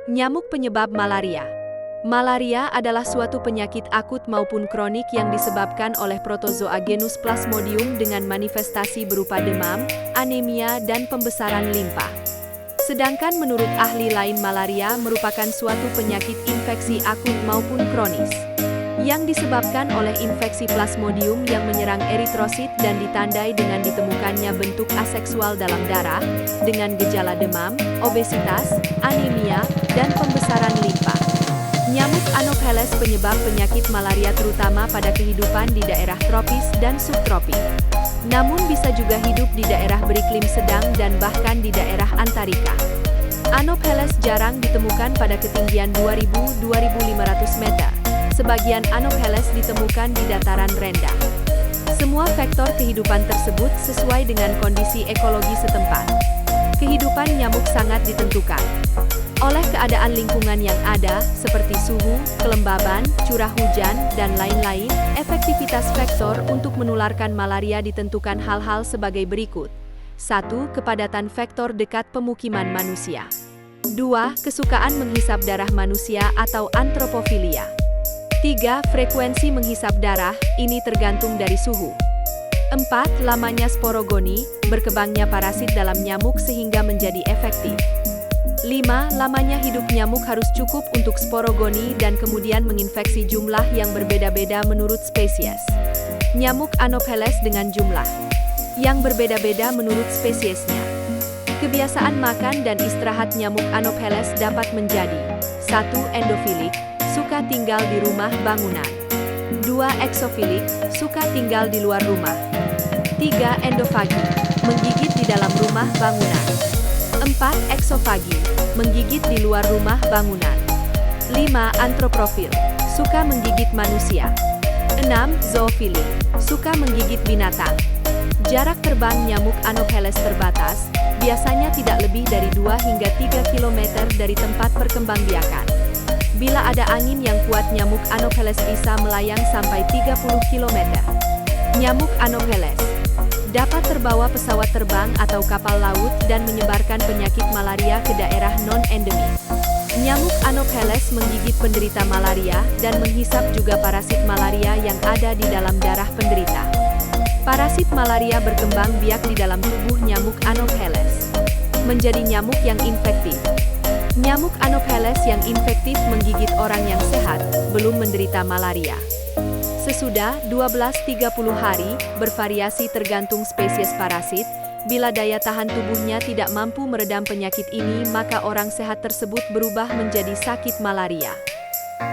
Nyamuk penyebab malaria. Malaria adalah suatu penyakit akut maupun kronik yang disebabkan oleh protozoa genus Plasmodium dengan manifestasi berupa demam, anemia, dan pembesaran limpa. Sedangkan menurut ahli lain, malaria merupakan suatu penyakit infeksi akut maupun kronis yang disebabkan oleh infeksi Plasmodium yang menyerang eritrosit dan ditandai dengan ditemukannya bentuk aseksual dalam darah, dengan gejala demam, obesitas, anemia, dan pembesaran limpa. Nyamuk Anopheles penyebab penyakit malaria terutama pada kehidupan di daerah tropis dan subtropis. Namun bisa juga hidup di daerah beriklim sedang dan bahkan di daerah Antarika. Anopheles jarang ditemukan pada ketinggian 2.000–2.500 meter. Sebagian Anopheles ditemukan di dataran rendah. Semua faktor kehidupan tersebut sesuai dengan kondisi ekologi setempat. Kehidupan nyamuk sangat ditentukan oleh keadaan lingkungan yang ada, seperti suhu, kelembaban, curah hujan, dan lain-lain. Efektivitas faktor untuk menularkan malaria ditentukan hal-hal sebagai berikut. 1. Kepadatan faktor dekat pemukiman manusia. 2. Kesukaan menghisap darah manusia atau antropofilia. 3. Frekuensi menghisap darah, ini tergantung dari suhu. 4. Lamanya sporogoni, berkembangnya parasit dalam nyamuk sehingga menjadi efektif. 5. Lamanya hidup nyamuk harus cukup untuk sporogoni dan kemudian menginfeksi jumlah yang berbeda-beda menurut spesies. Nyamuk Anopheles dengan jumlah yang berbeda-beda menurut spesiesnya. Kebiasaan makan dan istirahat nyamuk Anopheles dapat menjadi 1. Endofilik, suka tinggal di rumah bangunan. 2. Eksofilik, suka tinggal di luar rumah. 3. Endofagi, menggigit di dalam rumah bangunan. 4. Eksofagi, menggigit di luar rumah bangunan. 5. Antroprofil, suka menggigit manusia. 6. Zoofili, suka menggigit binatang. Jarak terbang nyamuk Anopheles terbatas, biasanya tidak lebih dari 2 hingga 3 km dari tempat perkembangbiakan. Bila ada angin yang kuat, nyamuk Anopheles bisa melayang sampai 30 km. Nyamuk Anopheles dapat terbawa pesawat terbang atau kapal laut dan menyebarkan penyakit malaria ke daerah non-endemik. Nyamuk Anopheles menggigit penderita malaria dan menghisap juga parasit malaria yang ada di dalam darah penderita. Parasit malaria berkembang biak di dalam tubuh nyamuk Anopheles, menjadi nyamuk yang infektif. Nyamuk Anopheles yang infektif menggigit orang yang sehat, belum menderita malaria. Sesudah 12–30 hari, bervariasi tergantung spesies parasit. Bila daya tahan tubuhnya tidak mampu meredam penyakit ini, maka orang sehat tersebut berubah menjadi sakit malaria.